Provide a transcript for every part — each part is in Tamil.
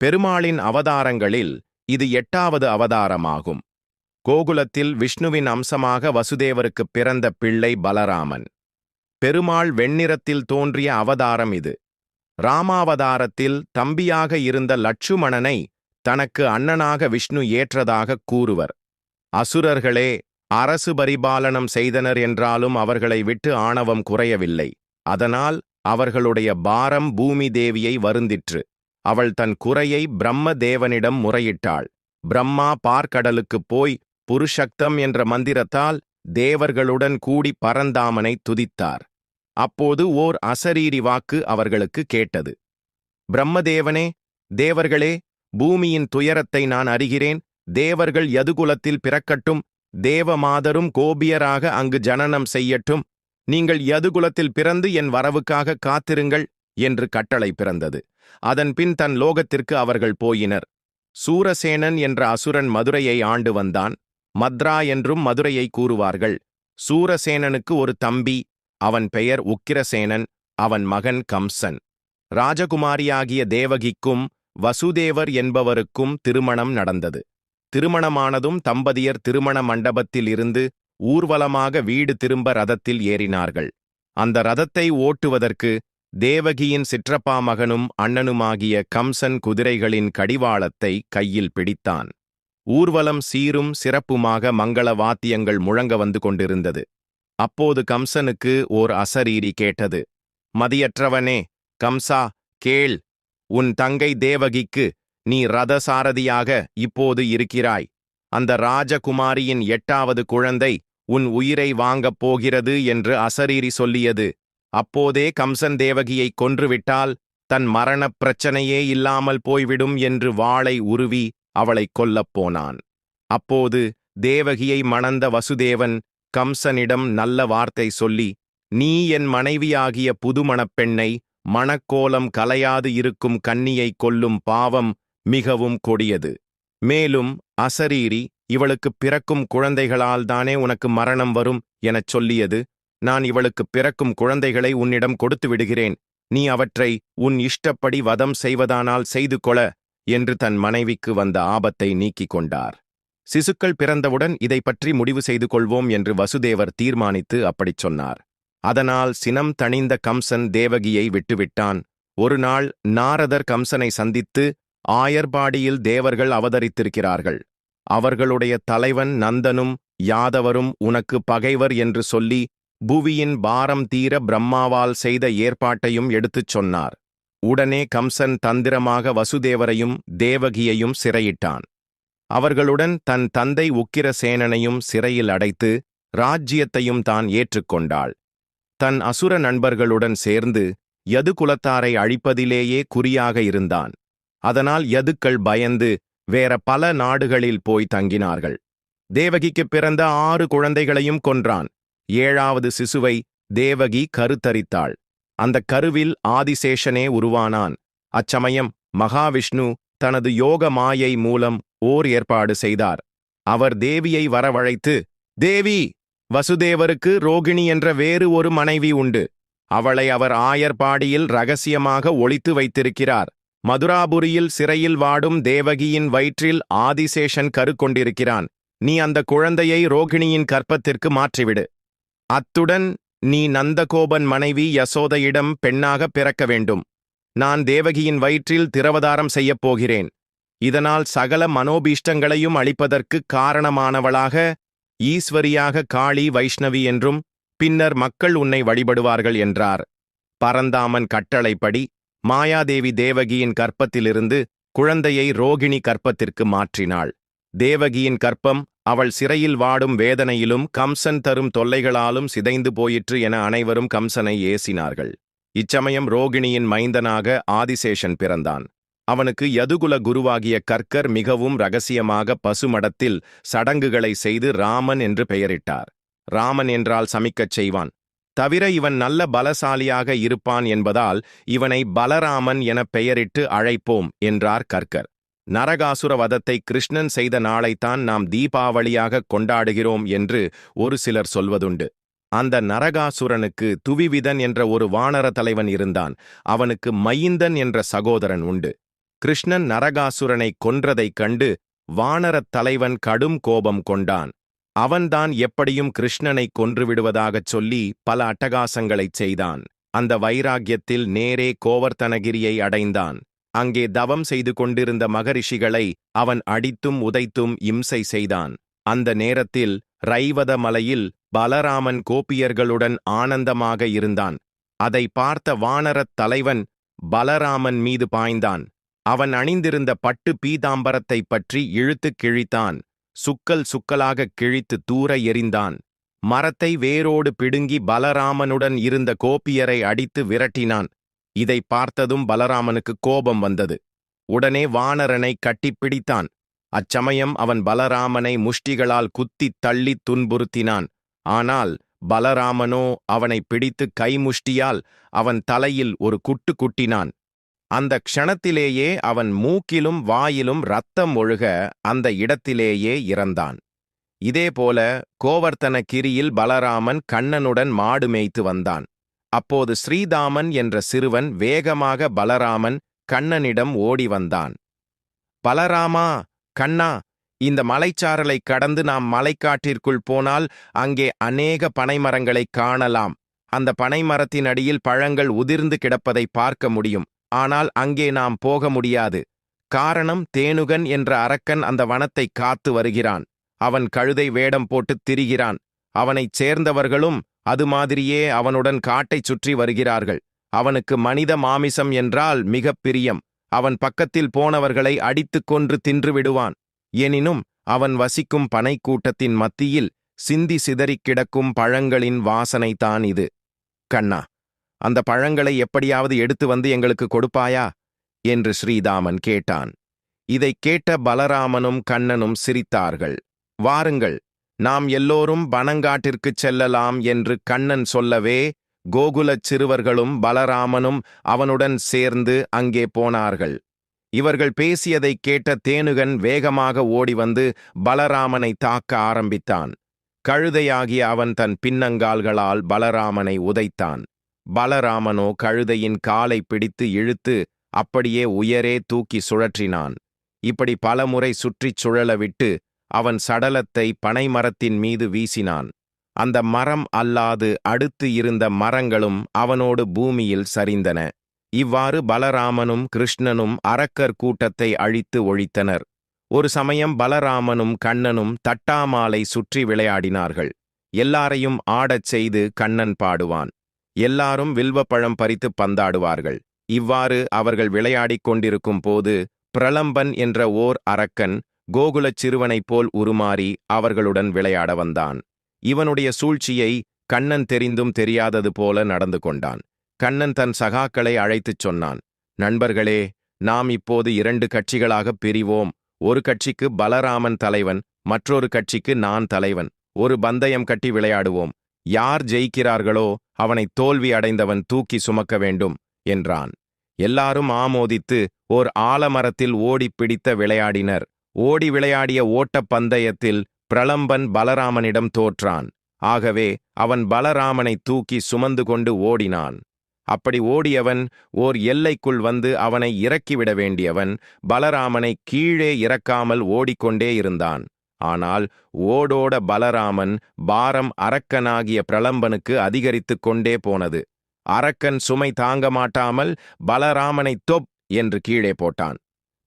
பெருமாளின் அவதாரங்களில் இது 8வது அவதாரமாகும். கோகுலத்தில் விஷ்ணுவின் அம்சமாக வசுதேவருக்குப் பிறந்த பிள்ளை பலராமன். பெருமாள் வெண்ணிறத்தில் தோன்றிய அவதாரம் இது. ராமாவதாரத்தில் தம்பியாக இருந்த லட்சுமணனை தனக்கு அண்ணனாக விஷ்ணு ஏற்றதாகக் கூறுவர். அசுரர்களே அரசு பரிபாலனம் செய்தனர் என்றாலும் அவர்களை விட்டு ஆணவம் குறையவில்லை. அதனால் அவர்களுடைய பாரம் பூமி தேவியை வருந்திற்று. அவள் தன் குறையை பிரம்ம தேவனிடம் முறையிட்டாள். பிரம்மா பார்க்கடலுக்குப் போய் புருஷக்தம் என்ற மந்திரத்தால் தேவர்களுடன் கூடி பரந்தாமனை துதித்தார். அப்போது ஓர் அசரீரி வாக்கு அவர்களுக்கு கேட்டது. பிரம்மதேவனே, தேவர்களே, பூமியின் துயரத்தை நான் அறிகிறேன். தேவர்கள் யதுகுலத்தில் பிறக்கட்டும். தேவமாதரும் கோபியராக அங்கு ஜனனம் செய்யட்டும். நீங்கள் யதுகுலத்தில் பிறந்து என் வரவுக்காக காத்திருங்கள் என்று கட்டளை பிறந்தது. அதன்பின் தன் லோகத்திற்கு அவர்கள் போயினர். சூரசேனன் என்ற அசுரன் மதுரையை ஆண்டு வந்தான். மத்ரா என்றும் மதுரையை கூறுவார்கள். சூரசேனனுக்கு ஒரு தம்பி. அவன் பெயர் உக்கிரசேனன். அவன் மகன் கம்சன். ராஜகுமாரியாகிய தேவகிக்கும் வசுதேவர் என்பவருக்கும் திருமணம் நடந்தது. திருமணமானதும் தம்பதியர் திருமண மண்டபத்தில் இருந்து ஊர்வலமாக வீடு திரும்ப ரதத்தில் ஏறினார்கள். அந்த ரதத்தை ஓட்டுவதற்கு தேவகியின் சிற்றப்பா மகனும் அண்ணனுமாகிய கம்சன் குதிரைகளின் கடிவாளத்தை கையில் பிடித்தான். ஊர்வலம் சீரும் சிறப்புமாக மங்கள வாத்தியங்கள் முழங்க வந்து கொண்டிருந்தது. அப்போது கம்சனுக்கு ஓர் அசரீரி கேட்டது. மதியற்றவனே, கம்சா, கேள். உன் தங்கை தேவகிக்கு நீ ரதசாரதியாக இப்போது இருக்கிறாய். அந்த ராஜகுமாரியின் 8வது குழந்தை உன் உயிரை வாங்கப் போகிறது என்று அசரீரி சொல்லியது. அப்போதே கம்சன் தேவகியை கொன்றுவிட்டால் தன் மரணப் பிரச்சனையே இல்லாமல் போய்விடும் என்று வாளை உருவி அவளை கொல்லப் போனான். அப்போது தேவகியை மணந்த வசுதேவன் கம்சனிடம் நல்ல வார்த்தை சொல்லி, நீ என் மனைவியாகிய புதுமணப் பெண்ணை, மணக்கோலம் கலையாது இருக்கும் கன்னியை கொல்லும் பாவம் மிகவும் கொடியது. மேலும் அசரீரி, இவளுக்குப் பிறக்கும் குழந்தைகளால் தானே உனக்கு மரணம் வரும் எனச் சொல்லியது. நான் இவளுக்குப் பிறக்கும் குழந்தைகளை உன்னிடம் கொடுத்து விடுகிறேன். நீ அவற்றை உன் இஷ்டப்படி வதம் செய்வதானால் செய்து கொள என்று தன் மனைவிக்கு வந்த ஆபத்தை நீக்கிக் கொண்டார். சிசுக்கள் பிறந்தவுடன் இதை பற்றி முடிவு செய்து கொள்வோம் என்று வசுதேவர் தீர்மானித்து அப்படிச் சொன்னார். அதனால் சினம் தணிந்த கம்சன் தேவகியை விட்டுவிட்டான். ஒரு நாள் நாரதர் கம்சனை சந்தித்து, ஆயர்பாடியில் தேவர்கள் அவதரித்திருக்கிறார்கள். அவர்களுடைய தலைவன் நந்தனும் யாதவரும் உனக்கு பகைவர் என்று சொல்லி புவியின் பாரம் தீர பிரம்மாவால் செய்த ஏற்பாட்டையும் எடுத்துச் சொன்னார். உடனே கம்சன் தந்திரமாக வசுதேவரையும் தேவகியையும் சிறையிட்டான். அவர்களுடன் தன் தந்தை உக்கிரசேனனையும் சிறையில் அடைத்து ராஜ்யத்தையும் தான் ஏற்றுக்கொண்டாள். தன் அசுர நண்பர்களுடன் சேர்ந்து யதுகுலத்தாரை அழிப்பதிலேயே குறியாக இருந்தான். அதனால் யதுக்கள் பயந்து வேற பல நாடுகளில் போய் தங்கினார்கள். தேவகிக்குப் பிறந்த 6 குழந்தைகளையும் கொன்றான். 7வது சிசுவை தேவகி கருத்தரித்தாள். அந்தக் கருவில் ஆதிசேஷனே உருவானான். அச்சமயம் மகாவிஷ்ணு தனது யோக மாயை மூலம் ஓர் ஏற்பாடு செய்தார். அவர் தேவியை வரவழைத்து, தேவி, வசுதேவருக்கு ரோகிணி என்ற வேறு ஒரு மனைவி உண்டு. அவளை அவர் ஆயர்பாடியில் ரகசியமாக ஒளித்து வைத்திருக்கிறார். மதுராபுரியில் சிறையில் வாடும் தேவகியின் வயிற்றில் ஆதிசேஷன் கரு கொண்டிருக்கிறான். நீ அந்த குழந்தையை ரோகிணியின் கற்பத்திற்கு மாற்றிவிடு. அத்துடன் நீ நந்தகோபன் மனைவி யசோதையிடம் பெண்ணாக பிறக்க வேண்டும். நான் தேவகியின் வயிற்றில் திரவதாரம் செய்யப் போகிறேன். இதனால் சகல மனோபீஷ்டங்களையும் அளிப்பதற்குக் காரணமானவளாக ஈஸ்வரியாக காளி வைஷ்ணவி என்றும் பின்னர் மக்கள் உன்னை வழிபடுவார்கள் என்றார். பரந்தாமன் கட்டளைப்படி மாயாதேவி தேவகியின் கற்பத்திலிருந்து குழந்தையை ரோகிணி கற்பத்திற்கு மாற்றினாள். தேவகியின் கற்பம் அவள் சிறையில் வாடும் வேதனையிலும் கம்சன் தரும் தொல்லைகளாலும் சிதைந்து போயிற்று என அனைவரும் கம்சனை ஏசினார்கள். இச்சமயம் ரோகிணியின் மைந்தனாக ஆதிசேஷன் பிறந்தான். அவனுக்கு யதுகுல குருவாகிய கர்க்கர் மிகவும் இரகசியமாக பசுமடத்தில் சடங்குகளை செய்து ராமன் என்று பெயரிட்டார். ராமன் என்றால் சமிக்கச் செய்வான். தவிர இவன் நல்ல பலசாலியாக இருப்பான் என்பதால் இவனை பலராமன் என பெயரிட்டு அழைப்போம் என்றார் கர்க்கர். நரகாசுர வதத்தை கிருஷ்ணன் செய்த நாளைத்தான் நாம் தீபாவளியாக கொண்டாடுகிறோம் என்று ஒரு சிலர் சொல்வதுண்டு. அந்த நரகாசுரனுக்கு துவிவிதன் என்ற ஒரு வானர தலைவன் இருந்தான். அவனுக்கு மைந்தன் என்ற சகோதரன் உண்டு. கிருஷ்ணன் நரகாசுரனைக் கொன்றதைக் கண்டு வானரத் தலைவன் கடும் கோபம் கொண்டான். அவன்தான் எப்படியும் கிருஷ்ணனை கொன்றுவிடுவதாகச் சொல்லி பல அட்டகாசங்களைச் செய்தான். அந்த வைராக்கியத்தில் நேரே கோவர்த்தனகிரியை அடைந்தான். அங்கே தவம் செய்து கொண்டிருந்த மகரிஷிகளை அவன் அடித்தும் உதைத்தும் இம்சை செய்தான். அந்த நேரத்தில் ரைவத மலையில் பலராமன் கோபியர்களுடன் ஆனந்தமாக இருந்தான். அதை பார்த்த வானரத் தலைவன் பலராமன் மீது பாய்ந்தான். அவன் அணிந்திருந்த பட்டு பீதாம்பரத்தைப் பற்றி இழுத்துக் கிழித்தான். சுக்கல் சுக்கலாகக் கிழித்து தூர எறிந்தான். மரத்தை வேரோடு பிடுங்கி பலராமனுடன் இருந்த கோபியரை அடித்து விரட்டினான். இதை பார்த்ததும் பலராமனுக்கு கோபம் வந்தது. உடனே வானரனை கட்டிப்பிடித்தான். அச்சமயம் அவன் பலராமனை முஷ்டிகளால் குத்தித் தள்ளித் துன்புறுத்தினான். ஆனால் பலராமனோ அவனை பிடித்து கைமுஷ்டியால் அவன் தலையில் ஒரு குட்டு குட்டினான். அந்த க்ஷணத்திலேயே அவன் மூக்கிலும் வாயிலும் இரத்தம் ஒழுக அந்த இடத்திலேயே இறந்தான். இதேபோல கோவர்த்தனகிரியில் பலராமன் கண்ணனுடன் மாடு மேய்த்து வந்தான். அப்போது ஸ்ரீதாமன் என்ற சிறுவன் வேகமாக பலராமன் கண்ணனிடம் ஓடி வந்தான். பலராமா, கண்ணா, இந்த மலைச்சாரலைக் கடந்து நாம் மலைக்காட்டிற்குள் போனால் அங்கே அநேக பனைமரங்களைக் காணலாம். அந்த பனைமரத்தின் அடியில் பழங்கள் உதிர்ந்து கிடப்பதை பார்க்க முடியும். ஆனால் அங்கே நாம் போக முடியாது. காரணம், தேனுகன் என்ற அரக்கன் அந்த வனத்தை காத்து வருகிறான். அவன் கழுதை வேடம் போட்டுத் திரிகிறான். அவனைச் சேர்ந்தவர்களும் அது மாதிரியே அவனுடன் காட்டைச் சுற்றி வருகிறார்கள். அவனுக்கு மனித மாமிசம் என்றால் மிகப் பிரியம். அவன் பக்கத்தில் போனவர்களை அடித்துக் கொன்று தின்று விடுவான். எனினும் அவன் வசிக்கும் பனைக்கூட்டத்தின் மத்தியில் சிந்தி சிதறிக் கிடக்கும் பழங்களின் வாசனைதான் இது. கண்ணா, அந்த பழங்களை எப்படியாவது எடுத்து வந்து எங்களுக்கு கொடுப்பாயா என்று ஸ்ரீதாமன் கேட்டான். இதைக் கேட்ட பலராமனும் கண்ணனும் சிரித்தார்கள். வாருங்கள், நாம் எல்லோரும் பனங்காட்டிற்குச் செல்லலாம் என்று கண்ணன் சொல்லவே கோகுலச் சிறுவர்களும் பலராமனும் அவனுடன் சேர்ந்து அங்கே போனார்கள். இவர்கள் பேசியதைக் கேட்ட தேனுகன் வேகமாக ஓடி வந்து பலராமனை தாக்க ஆரம்பித்தான். கழுதையாகிய அவன் தன் பின்னங்கால்களால் பலராமனை உதைத்தான். பலராமனோ கழுதையின் காலை பிடித்து இழுத்து அப்படியே உயரே தூக்கி சுழற்றினான். இப்படி பலமுறை சுற்றிச் சுழலவிட்டு அவன் சடலத்தை பனைமரத்தின் மீது வீசினான். அந்த மரம் அல்லாது அடுத்து இருந்த மரங்களும் அவனோடு பூமியில் சரிந்தன. இவ்வாறு பலராமனும் கிருஷ்ணனும் அரக்கர் கூட்டத்தை அழித்து ஒழித்தனர். ஒரு சமயம் பலராமனும் கண்ணனும் தட்டாமாலை சுற்றி விளையாடினார்கள். எல்லாரையும் ஆடச் செய்து கண்ணன் பாடுவான். எல்லாரும் வில்வப்பழம் பறித்து பந்தாடுவார்கள். இவ்வாறு அவர்கள் விளையாடிக் கொண்டிருக்கும் போது பிரலம்பன் என்ற ஓர் அரக்கன் கோகுலச் சிறுவனைப் போல் உருமாறி அவர்களுடன் விளையாட வந்தான். இவனுடைய சூழ்ச்சியை கண்ணன் தெரிந்தும் தெரியாதது போல நடந்து கொண்டான். கண்ணன் தன் சகாக்களை அழைத்துச் சொன்னான். நண்பர்களே, நாம் இப்போது 2 கட்சிகளாகப் பிரிவோம். ஒரு கட்சிக்கு பலராமன் தலைவன், மற்றொரு கட்சிக்கு நான் தலைவன். ஒரு பந்தயம் கட்டி விளையாடுவோம். யார் ஜெயிக்கிறார்களோ அவனை தோல்வி அடைந்தவன் தூக்கி சுமக்க வேண்டும் என்றான். எல்லாரும் ஆமோதித்து ஓர் ஆலமரத்தில் ஓடிப் பிடித்த விளையாடினர். ஓடி விளையாடிய ஓட்டப் பந்தயத்தில் பிரலம்பன் பலராமனிடம் தோற்றான். ஆகவே அவன் பலராமனை தூக்கி சுமந்து கொண்டு ஓடினான். அப்படி ஓடியவன் ஓர் எல்லைக்குள் வந்து அவனை இறக்கிவிட வேண்டியவன் பலராமனை கீழே இறக்காமல் ஓடிக்கொண்டே இருந்தான். ஆனால் ஓடோட பலராமன் பாரம் அரக்கனாகிய பிரலம்பனுக்கு அதிகரித்துக் கொண்டே போனது. அரக்கன் சுமை தாங்க மாட்டாமல் பலராமனை தொப் என்று கீழே போட்டான்.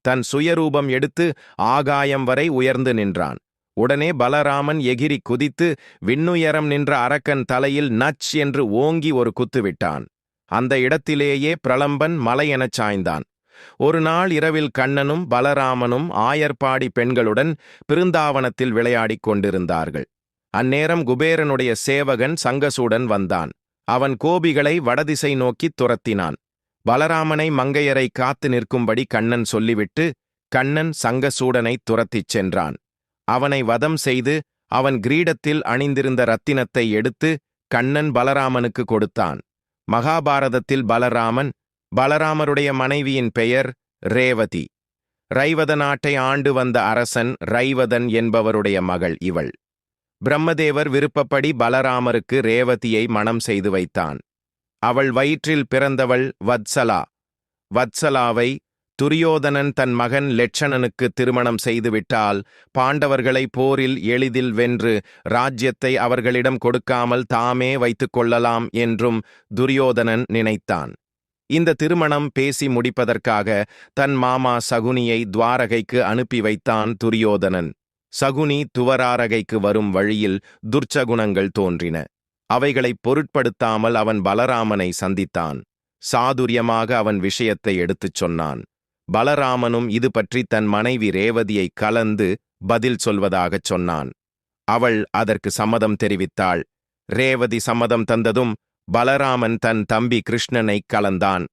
தன் சுயரூபம் எடுத்து ஆகாயம் வரை உயர்ந்து நின்றான். உடனே பலராமன் எகிரி குதித்து விண்ணுயரம் நின்ற அரக்கன் தலையில் நச் என்று ஓங்கி ஒரு குத்துவிட்டான். அந்த இடத்திலேயே பிரலம்பன் மலையெனச் சாய்ந்தான். ஒரு நாள் இரவில் கண்ணனும் பலராமனும் ஆயர்பாடி பெண்களுடன் பிருந்தாவனத்தில் விளையாடிக் கொண்டிருந்தார்கள். அந்நேரம் குபேரனுடைய சேவகன் சங்கசூடன் வந்தான். அவன் கோபிகளை வடதிசை நோக்கித் துரத்தினான். பலராமனை மங்கையரை காத்து நிற்கும்படி கண்ணன் சொல்லிவிட்டு கண்ணன் சங்கசூடனை துரத்திச் சென்றான். அவனை வதம் செய்து அவன் கிரீடத்தில் அணிந்திருந்த ரத்தினத்தை எடுத்து கண்ணன் பலராமனுக்கு கொடுத்தான். மகாபாரதத்தில் பலராமருடைய மனைவியின் பெயர் ரேவதி. ரைவத நாட்டை ஆண்டு வந்த அரசன் ரைவதன் என்பவருடைய மகள் இவள். பிரம்மதேவர் விருப்பப்படி பலராமருக்கு ரேவதியை மணம் செய்து வைத்தான். அவள் வயிற்றில் பிறந்தவள் வத்சலா. வத்சலாவை துரியோதனன் தன் மகன் லெட்சணனுக்கு திருமணம் செய்துவிட்டால் பாண்டவர்களை போரில் எளிதில் வென்று ராஜ்யத்தை அவர்களிடம் கொடுக்காமல் தாமே வைத்துக் கொள்ளலாம் என்றும் துரியோதனன் நினைத்தான். இந்த திருமணம் பேசி முடிப்பதற்காக தன் மாமா சகுனியை துவாரகைக்கு அனுப்பி வைத்தான் துரியோதனன். சகுனி துவராரகைக்கு வரும் வழியில் துர்ச்சகுணங்கள் தோன்றின. அவைகளைப் பொருட்படுத்தாமல் அவன் பலராமனை சந்தித்தான். சாதுரியமாக அவன் விஷயத்தை எடுத்துச் சொன்னான். பலராமனும் இது பற்றி தன் மனைவி ரேவதியை கலந்து பதில் சொல்வதாகச் சொன்னான். அவள் அதற்கு சம்மதம் தெரிவித்தாள். ரேவதி சம்மதம் தந்ததும் பலராமன் தன் தம்பி கிருஷ்ணனை கலந்தான்.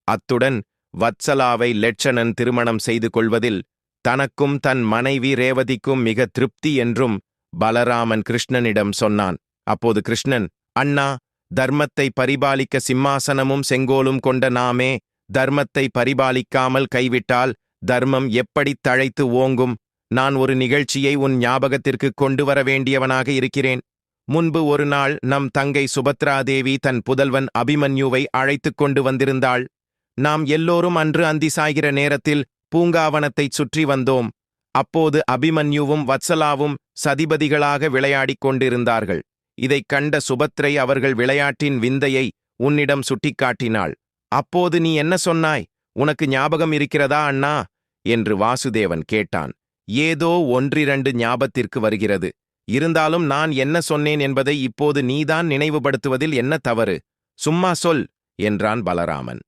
அத்துடன் வத்சலாவை லெட்சணன் திருமணம் செய்து கொள்வதில் தனக்கும் தன் மனைவி ரேவதிக்கும் மிக திருப்தி என்றும் பலராமன் கிருஷ்ணனிடம் சொன்னான். அப்போது கிருஷ்ணன், அண்ணா, தர்மத்தை பரிபாலிக்க சிம்மாசனமும் செங்கோலும் கொண்ட நாமே தர்மத்தை பரிபாலிக்காமல் கைவிட்டால் தர்மம் எப்படி தழைத்து ஓங்கும்? நான் ஒரு நிகழ்ச்சியை உன் ஞாபகத்திற்கு கொண்டு வர வேண்டியவனாக இருக்கிறேன். முன்பு ஒரு நாள் நம் தங்கை சுபத்ராதேவி தன் புதல்வன் அபிமன்யுவை அழைத்துக் கொண்டு வந்திருந்தாள். நாம் எல்லோரும் அன்று அந்தி சாய்கிற நேரத்தில் பூங்காவனத்தைச் சுற்றி வந்தோம். அப்போது அபிமன்யுவும் வத்சலாவும் சதிபதிகளாக விளையாடிக் கொண்டிருந்தார்கள். இதைக் கண்ட சுபத்ரை அவர்கள் விளையாட்டின் விந்தையை உன்னிடம் சுட்டிக்காட்டினாள். அப்போது நீ என்ன சொன்னாய்? உனக்கு ஞாபகம் இருக்கிறதா அண்ணா என்று வாசுதேவன் கேட்டான். ஏதோ ஒன்றிரண்டு ஞாபகத்திற்கு வருகிறது. இருந்தாலும் நான் என்ன சொன்னேன் என்பதை இப்போது நீதான் நினைவுபடுத்துவதில் என்ன தவறு? சும்மா சொல் என்றான் பலராமன்.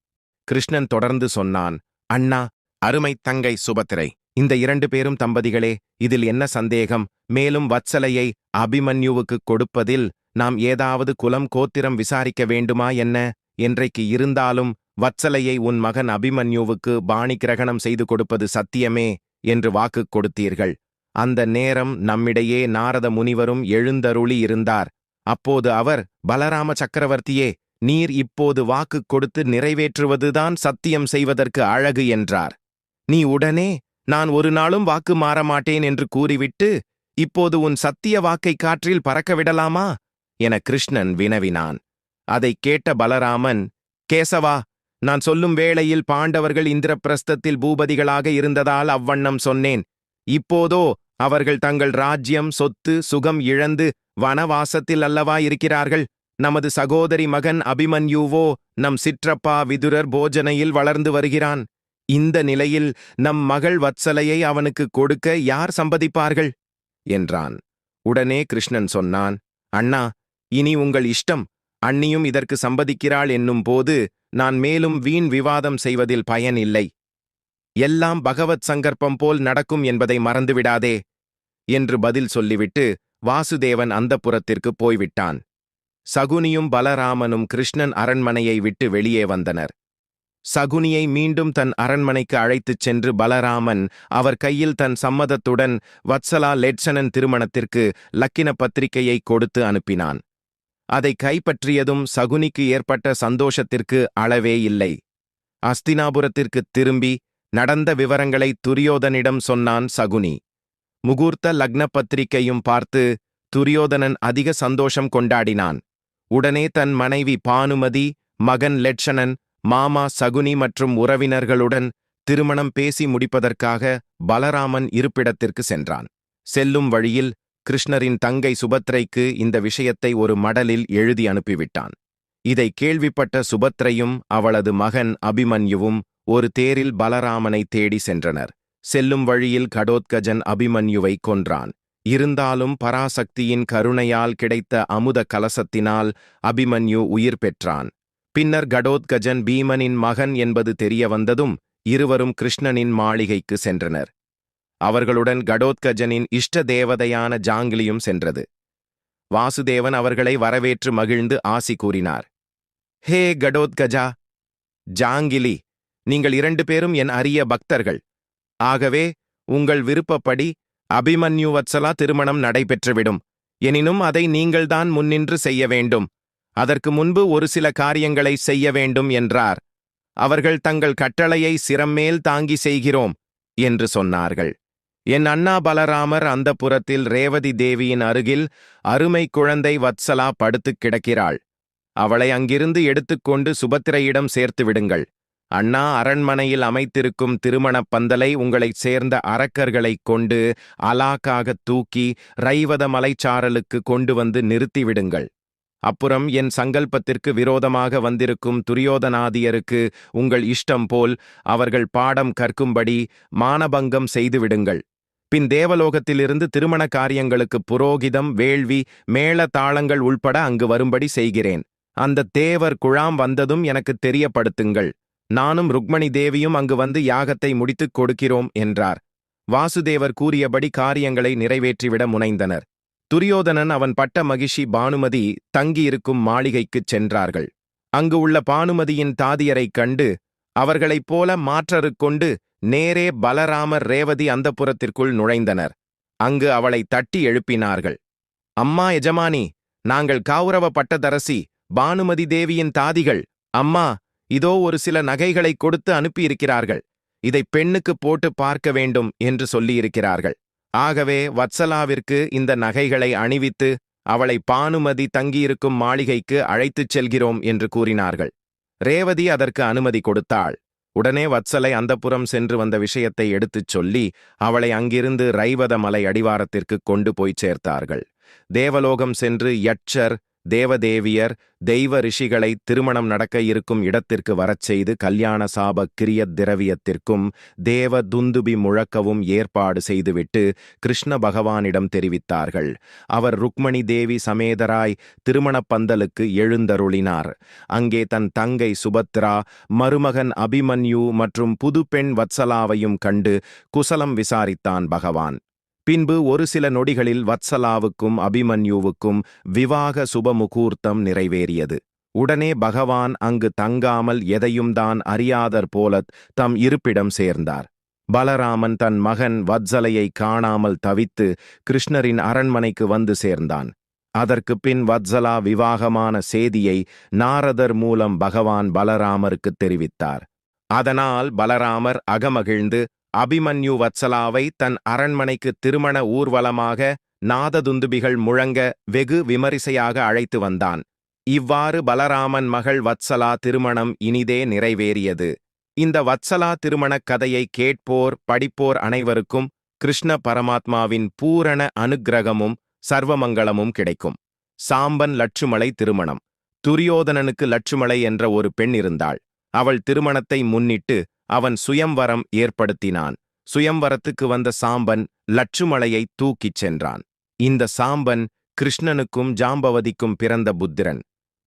கிருஷ்ணன் தொடர்ந்து சொன்னான். அண்ணா, அருமை தங்கை சுபத்திரை, இந்த 2 பேரும் தம்பதிகளே, இதில் என்ன சந்தேகம்? மேலும் வத்சலையை அபிமன்யுவுக்கு கொடுப்பதில் நாம் ஏதாவது குலம் கோத்திரம் விசாரிக்க வேண்டுமா என்ன? என்றைக்கு இருந்தாலும் வத்சலையை உன் மகன் அபிமன்யுவுக்கு பாணி கிரகணம் செய்து கொடுப்பது சத்தியமே என்று வாக்கு கொடுத்தீர்கள். அந்த நேரம் நம்மிடையே நாரத முனிவரும் எழுந்தருளி இருந்தார். அப்போது அவர், பலராம சக்கரவர்த்தியே, நீர் இப்போது வாக்கு கொடுத்து நிறைவேற்றுவதுதான் சத்தியம் செய்வதற்கு அழகு என்றார். நீ உடனே நான் ஒரு நாளும் வாக்கு மாறமாட்டேன் என்று கூறிவிட்டு இப்போது உன் சத்திய வாக்கை காற்றில் பறக்க விடலாமா என கிருஷ்ணன் வினவினான். அதைக் கேட்ட பலராமன், கேசவா, நான் சொல்லும் வேளையில் பாண்டவர்கள் இந்திரபிரஸ்தத்தில் பூபதிகளாக இருந்ததால் அவ்வண்ணம் சொன்னேன். இப்போதோ அவர்கள் தங்கள் ராஜ்யம், சொத்து, சுகம் இழந்து வனவாசத்தில் அல்லவா இருக்கிறார்கள். நமது சகோதரி மகன் அபிமன்யுவோ நம் சிற்றப்பா விதுரர் போஜனையில் வளர்ந்து வருகிறான். இந்த நிலையில் நம் மகள் வத்சலையை அவனுக்கு கொடுக்க யார் சம்மதிப்பார்கள் என்றான். உடனே கிருஷ்ணன் சொன்னான், அண்ணா, இனி உங்கள் இஷ்டம். அண்ணியும் இதற்கு சம்மதிக்கிறாள் என்னும் போது நான் மேலும் வீண் விவாதம் செய்வதில் பயன் இல்லை. எல்லாம் பகவத் சங்கற்பம் போல் நடக்கும் என்பதை மறந்துவிடாதே என்று பதில் சொல்லிவிட்டு வாசுதேவன் அந்தப்புரத்திற்கு போய்விட்டான். சகுனியும் பலராமனும் கிருஷ்ணன் அரண்மனையை விட்டு வெளியே வந்தனர். சகுனியை மீண்டும் தன் அரண்மனைக்கு அழைத்துச் சென்று பலராமன் அவர் கையில் தன் சம்மதத்துடன் வத்சலா லெட்சணன் திருமணத்திற்கு லக்கின பத்திரிகையை கொடுத்து அனுப்பினான். அதை கைப்பற்றியதும் சகுனிக்கு ஏற்பட்ட சந்தோஷத்திற்கு அளவே இல்லை. அஸ்தினாபுரத்திற்குத் திரும்பி நடந்த விவரங்களை துரியோதனிடம் சொன்னான் சகுனி. முகூர்த்த லக்ன பத்திரிகையும் பார்த்து துரியோதனன் அதிக சந்தோஷம் கொண்டாடினான். உடனே தன் மனைவி பானுமதி, மகன் லெட்சணன், மாமா சகுனி மற்றும் உறவினர்களுடன் திருமணம் பேசி முடிப்பதற்காக பலராமன் இருப்பிடத்திற்கு சென்றான். செல்லும் வழியில் கிருஷ்ணரின் தங்கை சுபத்ரைக்கு இந்த விஷயத்தை ஒரு மடலில் எழுதி அனுப்பிவிட்டான். இதை கேள்விப்பட்ட சுபத்ரையும் அவளது மகன் அபிமன்யுவும் ஒரு தேரில் பலராமனை தேடி சென்றனர். செல்லும் வழியில் கடோத்கஜன் அபிமன்யுவை கொன்றான். இருந்தாலும் பராசக்தியின் கருணையால் கிடைத்த அமுத கலசத்தினால் அபிமன்யு உயிர் பெற்றான். பின்னர் கடோத்கஜன் பீமனின் மகன் என்பது தெரிய வந்ததும் இருவரும் கிருஷ்ணனின் மாளிகைக்கு சென்றனர். அவர்களுடன் கடோத்கஜனின் இஷ்ட தேவதையான ஜாங்கிலியும் சென்றது. வாசுதேவன் அவர்களை வரவேற்று மகிழ்ந்து ஆசி கூறினார். ஹே கடோத்கஜா, ஜாங்கிலி, நீங்கள் 2 பேரும் என் அரிய பக்தர்கள். ஆகவே உங்கள் விருப்பப்படி அபிமன்யு வத்சலா திருமணம் நடைபெற்றுவிடும். எனினும் அதை நீங்கள்தான் முன்னின்று செய்ய வேண்டும். அதற்கு முன்பு ஒரு சில காரியங்களை செய்ய வேண்டும் என்றார். அவர்கள் தங்கள் கட்டளையை சிரம்மேல் தாங்கி செய்கிறோம் என்று சொன்னார்கள். என் அண்ணா பலராமர் அந்தப்புரத்தில் ரேவதி தேவியின் அருகில் அருமை குழந்தை வத்சலா படுத்துக் கிடக்கிறாள். அவளை அங்கிருந்து எடுத்துக்கொண்டு சுபத்திரையிடம் சேர்த்து விடுங்கள். அண்ணா, அரண்மனையில் அமைத்திருக்கும் திருமணப் பந்தலை உங்களைச் சேர்ந்த அரக்கர்களைக் கொண்டு அலாக்காகத் தூக்கி ரைவத மலைச்சாரலுக்கு கொண்டு வந்து நிறுத்திவிடுங்கள். அப்புறம் என் சங்கல்பத்திற்கு விரோதமாக வந்திருக்கும் துரியோதனாதியருக்கு உங்கள் இஷ்டம் போல் அவர்கள் பாடம் கற்கும்படி மானபங்கம் செய்துவிடுங்கள். பின் தேவலோகத்திலிருந்து திருமண காரியங்களுக்கு புரோகிதம், வேள்வி, மேள தாளங்கள் உள்பட அங்கு வரும்படி செய்கிறேன். அந்த தேவர் குழாம் வந்ததும் எனக்கு தெரியப்படுத்துங்கள். நானும் ருக்மணி தேவியும் அங்கு வந்து யாகத்தை முடித்துக் கொடுக்கிறோம் என்றார். வாசுதேவர் கூறியபடி காரியங்களை நிறைவேற்றிவிட முனைந்தனர். துரியோதனன் அவன் பட்ட மகிஷி பானுமதி தங்கியிருக்கும் மாளிகைக்குச் சென்றார்கள். அங்கு உள்ள பானுமதியின் தாதியரைக் கண்டு அவர்களைப் போல மாற்றருக்கொண்டு நேரே பலராமர் ரேவதி அந்தப்புரத்திற்குள் நுழைந்தனர். அங்கு அவளை தட்டி எழுப்பினார்கள். அம்மா எஜமானி, நாங்கள் கௌரவ பட்டதரசி பானுமதி தேவியின் தாதிகள். அம்மா, இதோ ஒரு சில நகைகளை கொடுத்து அனுப்பியிருக்கிறார்கள். இதை பெண்ணுக்கு போட்டு பார்க்க வேண்டும் என்று சொல்லியிருக்கிறார்கள். ஆகவே வத்சலாவிற்கு இந்த நகைகளை அணிவித்து அவளை பானுமதி தங்கியிருக்கும் மாளிகைக்கு அழைத்துச் செல்கிறோம் என்று கூறினார்கள். ரேவதி அதற்கு அனுமதி கொடுத்தாள். உடனே வத்சலை அந்தப்புறம் சென்று வந்த விஷயத்தை எடுத்துச் சொல்லி அவளை அங்கிருந்து ரைவத மலை அடிவாரத்திற்கு கொண்டு போய் சேர்த்தார்கள். தேவலோகம் சென்று யட்சர், தேவதேவியர், தெய்வ ரிஷிகளை திருமணம் நடக்க இருக்கும் இடத்திற்கு வரச் செய்து கல்யாண சாப கிரியத் திரவியத்திற்கும் தேவ துந்துபி முழக்கவும் ஏற்பாடு செய்துவிட்டு கிருஷ்ண பகவானிடம் தெரிவித்தார்கள். அவர் ருக்மணி தேவி சமேதராய் திருமணப் பந்தலுக்கு எழுந்தருளினார். அங்கே தன் தங்கை சுபத்ரா, மருமகன் அபிமன்யு மற்றும் புதுப்பெண் வத்சலாவையும் கண்டு குசலம் விசாரித்தான் பகவான். பின்பு ஒரு சில நொடிகளில் வத்சலாவுக்கும் அபிமன்யுவுக்கும் விவாக சுபமுகூர்த்தம் நிறைவேறியது. உடனே பகவான் அங்கு தங்காமல் எதையும் தான் அறியாதற் போலத் தம் இருப்பிடம் சேர்ந்தார். பலராமன் தன் மகன் வத்சலையை காணாமல் தவித்து கிருஷ்ணரின் அரண்மனைக்கு வந்து சேர்ந்தான். அதற்கு பின் வத்சலா விவாகமான சேதியை நாரதர் மூலம் பகவான் பலராமருக்குத் தெரிவித்தார். அதனால் பலராமர் அகமகிழ்ந்து அபிமன்யு வத்சலாவை தன் அரண்மனைக்கு திருமண ஊர்வலமாக நாததுந்துபிகள் முழங்க வெகு விமரிசையாக அழைத்து வந்தான். இவ்வாறு பலராமன் மகள் வத்சலா திருமணம் இனிதே நிறைவேறியது. இந்த வத்சலா திருமணக் கதையை கேட்போர், படிப்போர் அனைவருக்கும் கிருஷ்ண பரமாத்மாவின் பூரண அனுக்கிரகமும் சர்வமங்களமும் கிடைக்கும். சாம்பன் லட்சுமலை திருமணம். துரியோதனனுக்கு லட்சுமலை என்ற ஒரு பெண் இருந்தாள். அவள் திருமணத்தை முன்னிட்டு அவன் சுயம்வரம் ஏற்படுத்தினான். சுயம்வரத்துக்கு வந்த சாம்பன் லட்சுமலையை தூக்கிச் சென்றான். இந்த சாம்பன் கிருஷ்ணனுக்கும் ஜாம்பவதிக்கும் பிறந்த புத்திரன்.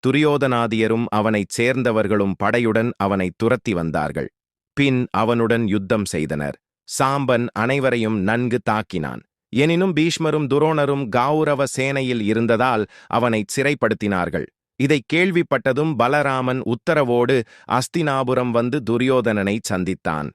துரியோதனாதியரும் அவனைச் சேர்ந்தவர்களும் படையுடன் அவனை துரத்தி வந்தார்கள். பின் அவனுடன் யுத்தம் செய்தனர். சாம்பன் அனைவரையும் நன்கு தாக்கினான். எனினும் பீஷ்மரும் துரோணரும் கௌரவ சேனையில் இருந்ததால் அவனைச் சிறைப்படுத்தினார்கள். இதை கேள்விப்பட்டதும் பலராமன் உத்தரவோடு அஸ்தினாபுரம் வந்து துரியோதனனை சந்தித்தான்.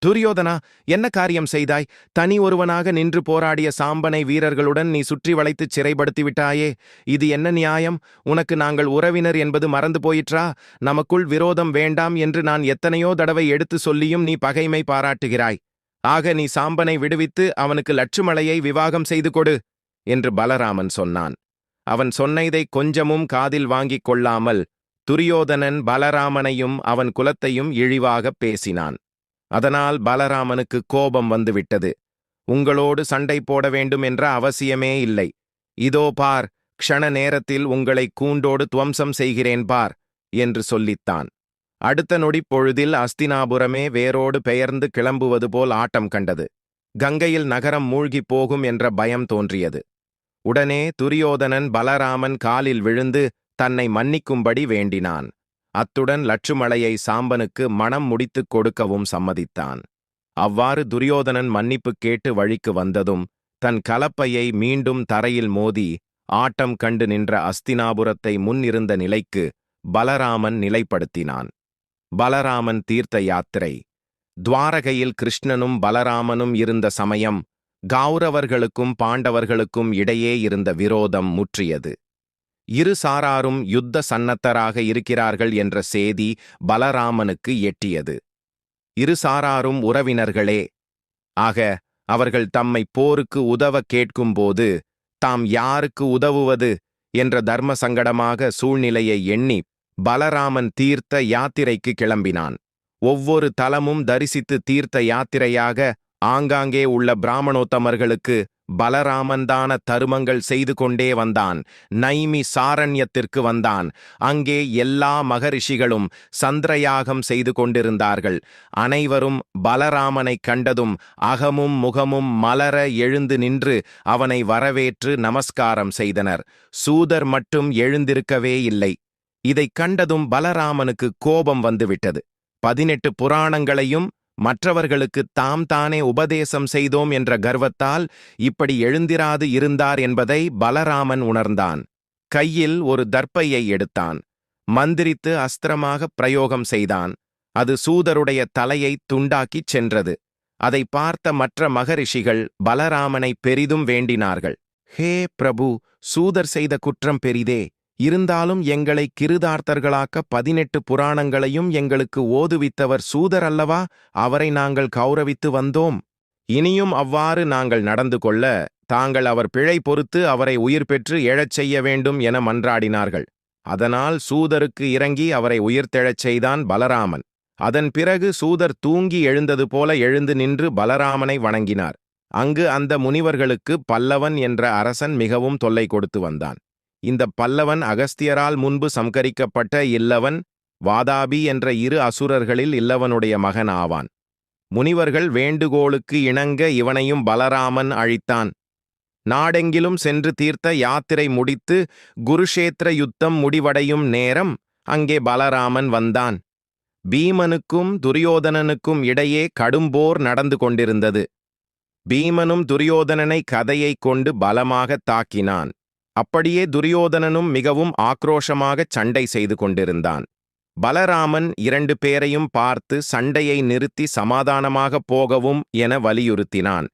துரியோதனா, என்ன காரியம் செய்தாய்? தனி ஒருவனாக நின்று போராடிய சாம்பனை வீரர்களுடன் நீ சுற்றி வளைத்துச் சிறைப்படுத்திவிட்டாயே. இது என்ன நியாயம்? உனக்கு நாங்கள் உறவினர் என்பது மறந்து போயிற்றா? நமக்குள் விரோதம் வேண்டாம் என்று நான் எத்தனையோ தடவை எடுத்து சொல்லியும் நீ பகைமை பாராட்டுகிறாய். ஆக நீ சாம்பனை விடுவித்து அவனுக்கு லட்சுமலையை விவாகம் செய்து கொடு என்று பலராமன் சொன்னான். அவன் சொன்னதை கொஞ்சமும் காதில் வாங்கிக் கொள்ளாமல் துரியோதனன் பலராமனையும் அவன் குலத்தையும் இழிவாகப் பேசினான். அதனால் பலராமனுக்கு கோபம் வந்துவிட்டது. உங்களோடு சண்டை போட வேண்டும் என்ற அவசியமே இல்லை. இதோ பார், க்ஷண நேரத்தில் உங்களை கூண்டோடு துவம்சம் செய்கிறேன் பார் என்று சொல்லித்தான். அடுத்த நொடிப்பொழுதில் அஸ்தினாபுரமே வேரோடு பெயர்ந்து கிளம்புவது போல் ஆட்டம் கண்டது. கங்கையில் நகரம் மூழ்கிப் போகும் என்ற பயம் தோன்றியது. உடனே துரியோதனன் பலராமன் காலில் விழுந்து தன்னை மன்னிக்கும்படி வேண்டினான். அத்துடன் லட்சுமலையை சாம்பனுக்கு மணம் முடித்துக் கொடுக்கவும் சம்மதித்தான். அவ்வாறு துரியோதனன் மன்னிப்பு கேட்டு வழிக்கு வந்ததும் தன் கலப்பையை மீண்டும் தரையில் மோதி ஆட்டம் கண்டு நின்ற அஸ்தினாபுரத்தை முன்னிருந்த நிலைக்கு பலராமன் நிலைப்படுத்தினான். பலராமன் தீர்த்த யாத்திரை. துவாரகையில் கிருஷ்ணனும் பலராமனும் இருந்த சமயம் கௌரவர்களுக்கும் பாண்டவர்களுக்கும் இடையே இருந்த விரோதம் முற்றியது. இரு சாராரும் யுத்த சன்னத்தராக இருக்கிறார்கள் என்ற செய்தி பலராமனுக்கு எட்டியது. இரு சாராரும் உறவினர்களே. ஆக அவர்கள் தம்மை போருக்கு உதவ கேட்கும்போது தாம் யாருக்கு உதவுவது என்ற தர்ம சங்கடமாக சூழ்நிலையை எண்ணி பலராமன் தீர்த்த யாத்திரைக்கு கிளம்பினான். ஒவ்வொரு தலமும் தரிசித்து தீர்த்த யாத்திரையாக ஆங்காங்கே உள்ள பிராமணோத்தமர்களுக்கு பலராமன்தான தருமங்கள் செய்து கொண்டே வந்தான். நைமி சாரண்யத்திற்கு வந்தான். அங்கே எல்லா மகரிஷிகளும் சந்திரயாகம் செய்து கொண்டிருந்தார்கள். அனைவரும் பலராமனை கண்டதும் அகமும் முகமும் மலர எழுந்து நின்று அவனை வரவேற்று நமஸ்காரம் செய்தனர். சூதர் மட்டும் எழுந்திருக்கவே இல்லை. இதைக் கண்டதும் பலராமனுக்கு கோபம் வந்துவிட்டது. 18 புராணங்களையும் மற்றவர்களுக்கு தாம் தானே உபதேசம் செய்தோம் என்ற கர்வத்தால் இப்படி எழுந்திராது இருந்தார் என்பதை பலராமன் உணர்ந்தான். கையில் ஒரு தர்ப்பையை எடுத்தான். மந்திரித்து அஸ்திரமாக பிரயோகம் செய்தான். அது சூதருடைய தலையை துண்டாக்கிச் சென்றது. அதை பார்த்த மற்ற மகரிஷிகள் பலராமனை பெரிதும் வேண்டினார்கள். ஹே பிரபு, சூதர் செய்த குற்றம் பெரிதே. இருந்தாலும் எங்களை கிருதார்த்தர்களாக்க 18 புராணங்களையும் எங்களுக்கு ஓதுவித்தவர் சூதர் அல்லவா? அவரை நாங்கள் கௌரவித்து வந்தோம். இனியும் அவ்வாறு நாங்கள் நடந்து கொள்ள தாங்கள் அவர் பிழை பொறுத்து அவரை உயிர் பெற்று எழச் செய்ய வேண்டும் என மன்றாடினார்கள். அதனால் சூதருக்கு இறங்கி அவரை உயிர்த்தெழச் செய்தான் பலராமன். அதன் பிறகு சூதர் தூங்கி எழுந்தது போல எழுந்து நின்று பலராமனை வணங்கினார். அங்கு அந்த முனிவர்களுக்கு பல்லவன் என்ற அரசன் மிகவும் தொல்லை கொடுத்து வந்தான். இந்த பல்லவன் அகஸ்தியரால் முன்பு சம்கரிக்கப்பட்ட இல்லவன், வாதாபி என்ற 2 அசுரர்களில் இல்லவனுடைய மகன் ஆவான். முனிவர்கள் வேண்டுகோளுக்கு இணங்க இவனையும் பலராமன் அழித்தான். நாடெங்கிலும் சென்று தீர்த்த யாத்திரை முடித்து குருஷேத்திர யுத்தம் முடிவடையும் நேரம் அங்கே பலராமன் வந்தான். பீமனுக்கும் துரியோதனனுக்கும் இடையே கடும்போர் நடந்து கொண்டிருந்தது. பீமனும் துரியோதனனை கதையைக் கொண்டு பலமாக தாக்கினான். அப்படியே துரியோதனனும் மிகவும் ஆக்ரோஷமாகச் சண்டை செய்து கொண்டிருந்தான். பலராமன் 2 பேரையும் பார்த்து சண்டையை நிறுத்தி சமாதானமாகப் போகவும் என வலியுறுத்தினான்.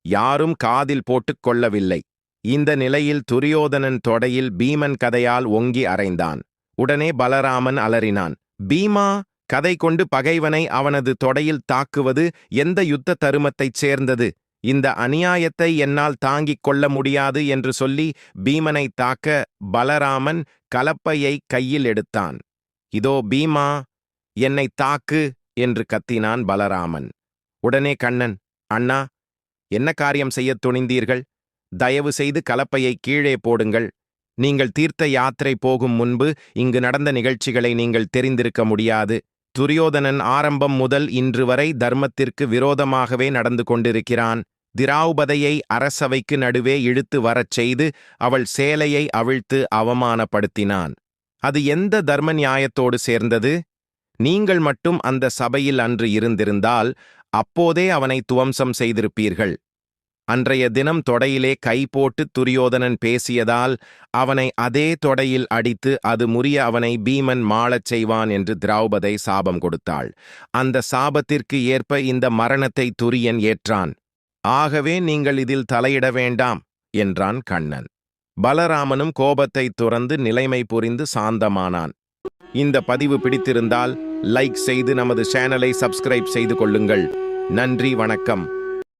யாரும் காதில் போட்டுக் கொள்ளவில்லை. இந்த நிலையில் துரியோதனன் தொடையில் பீமன் கதையால் ஓங்கி அறைந்தான். உடனே பலராமன் அலறினான். பீமா, கதை கொண்டு பகைவனை அவனது தொடையில் தாக்குவது எந்த யுத்த தருமத்தைச் சேர்ந்தது? இந்த அநியாயத்தை என்னால் தாங்கிக் கொள்ள முடியாது என்று சொல்லி பீமனை தாக்க பலராமன் கலப்பையை கையில் எடுத்தான். இதோ பீமா, என்னை தாக்கு என்று கத்தினான் பலராமன். உடனே கண்ணன், அண்ணா, என்ன காரியம் செய்யத் துணிந்தீர்கள்? தயவு செய்து கலப்பையை கீழே போடுங்கள். நீங்கள் தீர்த்த யாத்திரை போகும் முன்பு இங்கு நடந்த நிகழ்ச்சிகளை நீங்கள் தெரிந்திருக்க முடியாது. துரியோதனன் ஆரம்பம் முதல் இன்று வரை தர்மத்திற்கு விரோதமாகவே நடந்து கொண்டிருக்கிறான். திராவுபதையை அரசவைக்கு நடுவே இழுத்து வரச் செய்து அவள் சேலையை அவிழ்த்து அவமானப்படுத்தினான். அது எந்த தர்ம நியாயத்தோடு சேர்ந்தது? நீங்கள் மட்டும் அந்த சபையில் அன்று இருந்திருந்தால் அப்போதே அவனை துவம்சம் செய்திருப்பீர்கள். அன்றைய தினம் தொடையிலே கை போட்டு துரியோதனன் பேசியதால் அவனை அதே தொடையில் அடித்து அது முறிய அவனை பீமன் மாளச் செய்வான் என்று திராவுபதை சாபம் கொடுத்தாள். அந்த சாபத்திற்கு ஏற்ப இந்த மரணத்தை துரியன் ஏற்றான். ஆகவே நீங்கள் இதில் தலையிட வேண்டாம் என்றான் கண்ணன். பலராமனும் கோபத்தை துறந்து நிலைமை புரிந்து சாந்தமானான். இந்த பதிவு பிடித்திருந்தால் லைக் செய்து நமது சேனலை சப்ஸ்கிரைப் செய்து கொள்ளுங்கள். நன்றி, வணக்கம்.